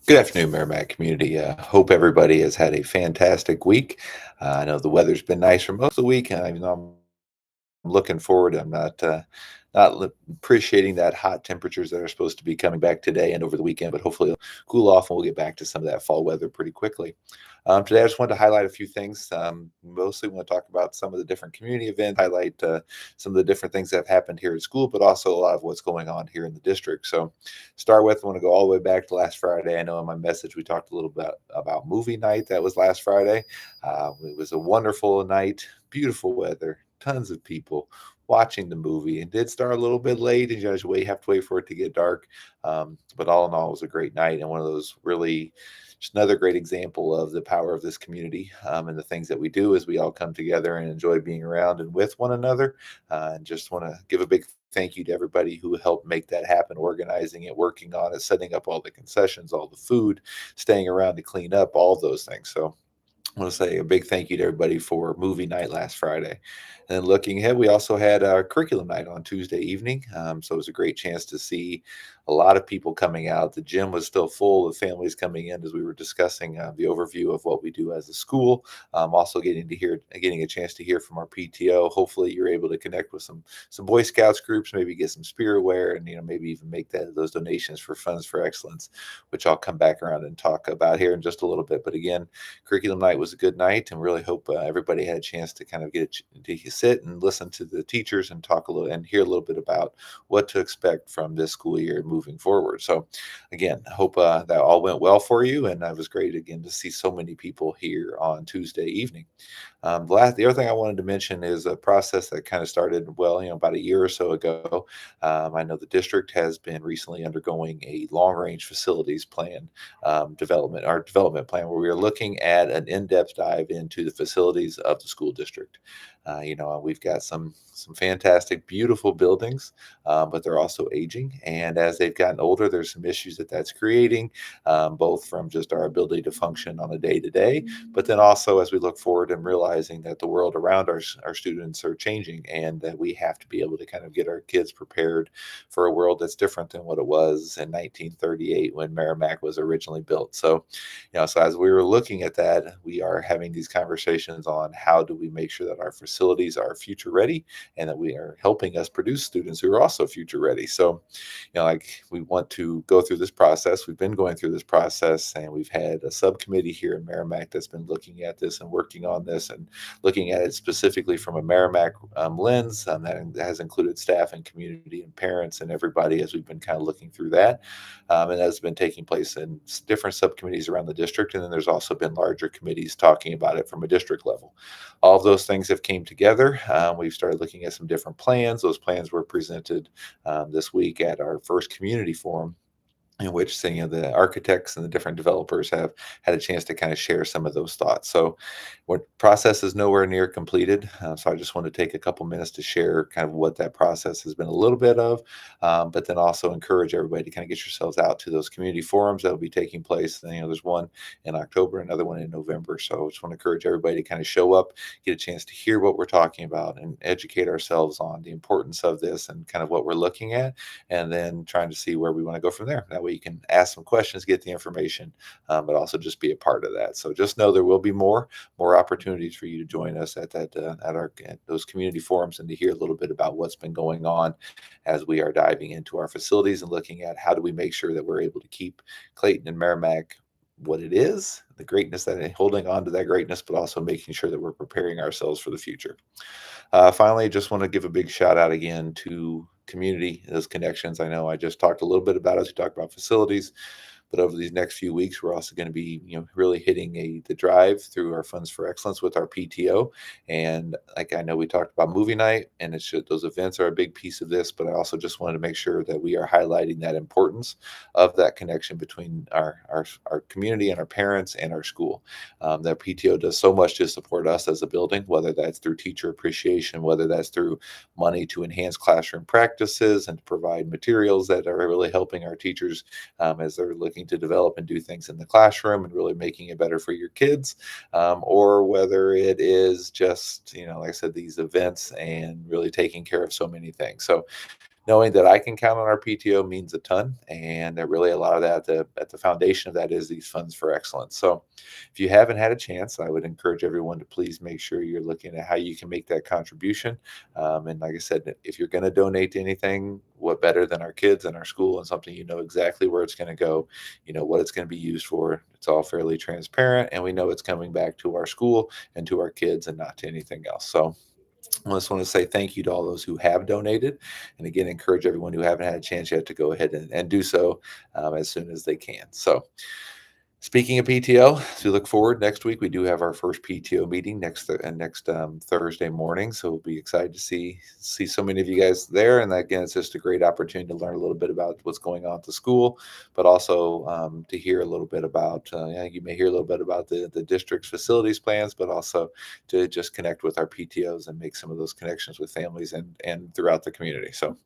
Good afternoon, Merrimack community. Hope everybody has had a fantastic week. I know the weather's been nice for most of the week, and I'm looking forward. I'm not appreciating that hot temperatures that are supposed to be coming back today and over the weekend, but hopefully it'll cool off and we'll get back to some of that fall weather pretty quickly. Today, I just wanted to highlight a few things. Mostly, want to talk about some of the different community events, highlight some of the different things that have happened here at school, but also a lot of what's going on here in the district. So, start with, I want to go all the way back to last Friday. I know in my message we talked a little bit about movie night that was last Friday. It was a wonderful night, beautiful weather, tons of people watching the movie. It did start a little bit late, and you just have to wait for it to get dark. But all in all, it was a great night and one of those really just another great example of the power of this community and the things that we do as we all come together and enjoy being around and with one another. And just want to give a big thank you to everybody who helped make that happen, organizing it, working on it, setting up all the concessions, all the food, staying around to clean up, all those things. So I want to say a big thank you to everybody for movie night last Friday. And then looking ahead, we also had our curriculum night on Tuesday evening. So it was a great chance to see a lot of people coming out. The gym was still full of families coming in as we were discussing the overview of what we do as a school. Also getting a chance to hear from our PTO. Hopefully, you're able to connect with some Boy Scouts groups, maybe get some spirit wear, and maybe even make those donations for Funds for Excellence, which I'll come back around and talk about here in just a little bit. But again, curriculum night was a good night, and really hope everybody had a chance to kind of to sit and listen to the teachers and talk a little and hear a little bit about what to expect from this school year moving forward. So, again, I hope that all went well for you, and it was great again to see so many people here on Tuesday evening. The other thing I wanted to mention is a process that kind of started about a year or so ago. I know the district has been recently undergoing a long range facilities plan development plan, where we are looking at an in-depth dive into the facilities of the school district. We've got some fantastic, beautiful buildings, but they're also aging, and as they've gotten older, there's some issues that's creating, both from just our ability to function on a day to day, but then also as we look forward and realizing that the world around our students are changing, and that we have to be able to kind of get our kids prepared for a world that's different than what it was in 1938 when Merrimack was originally built. So as we were looking at that, we are having these conversations on how do we make sure that our facilities are future ready and that we are helping us produce students who are also future ready. So, like we want to go through this process. We've been going through this process, and we've had a subcommittee here in Merrimack that's been looking at this and working on this and looking at it specifically from a Merrimack lens. That has included staff and community and parents and everybody as we've been kind of looking through that. And that's been taking place in different subcommittees around the district. And then there's also been larger committees talking about it from a district level. All of those things have came together. We've started looking at some different plans. Those plans were presented this week at our first community forum, in which the architects and the different developers have had a chance to kind of share some of those thoughts. So, what process is nowhere near completed. So, I just want to take a couple minutes to share kind of what that process has been a little bit of, but then also encourage everybody to kind of get yourselves out to those community forums that will be taking place. And, there's one in October, another one in November. So, I just want to encourage everybody to kind of show up, get a chance to hear what we're talking about, and educate ourselves on the importance of this and kind of what we're looking at, and then trying to see where we want to go from there. That way you can ask some questions, get the information, but also just be a part of that. So just know there will be more opportunities for you to join us at those community forums and to hear a little bit about what's been going on as we are diving into our facilities and looking at how do we make sure that we're able to keep Clayton and Merrimack what it is, the greatness that holding on to that greatness, but also making sure that we're preparing ourselves for the future. Finally, just want to give a big shout out again to community, those connections. I know I just talked a little bit about as we talked about facilities, but over these next few weeks, we're also going to be, really hitting the drive through our Funds for Excellence with our PTO. And like I know we talked about movie night, and those events are a big piece of this. But I also just wanted to make sure that we are highlighting that importance of that connection between our community and our parents and our school. That PTO does so much to support us as a building, whether that's through teacher appreciation, whether that's through money to enhance classroom practices and to provide materials that are really helping our teachers as they're looking to develop and do things in the classroom and really making it better for your kids, or whether it is just, like I said, these events and really taking care of so many things. So knowing that I can count on our PTO means a ton, and that really a lot of that at the foundation of that is these funds for excellence. So, if you haven't had a chance, I would encourage everyone to please make sure you're looking at how you can make that contribution. And like I said, if you're going to donate to anything, what better than our kids and our school and something you know exactly where it's going to go, you know what it's going to be used for. It's all fairly transparent, and we know it's coming back to our school and to our kids and not to anything else. So I just want to say thank you to all those who have donated. And again, encourage everyone who haven't had a chance yet to go ahead and do so as soon as they can. So, speaking of PTO, as we look forward next week, we do have our first PTO meeting next Thursday morning. So we'll be excited to see so many of you guys there. And again, it's just a great opportunity to learn a little bit about what's going on at the school, but also to hear a little bit about yeah, you may hear a little bit about the district's facilities plans, but also to just connect with our PTOs and make some of those connections with families and throughout the community. So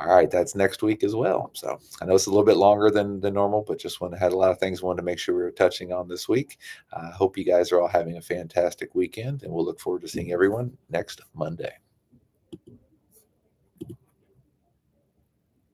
all right, that's next week as well. So I know it's a little bit longer than normal, but just had a lot of things wanted to make sure we were touching on this week. I hope you guys are all having a fantastic weekend, and we'll look forward to seeing everyone next Monday.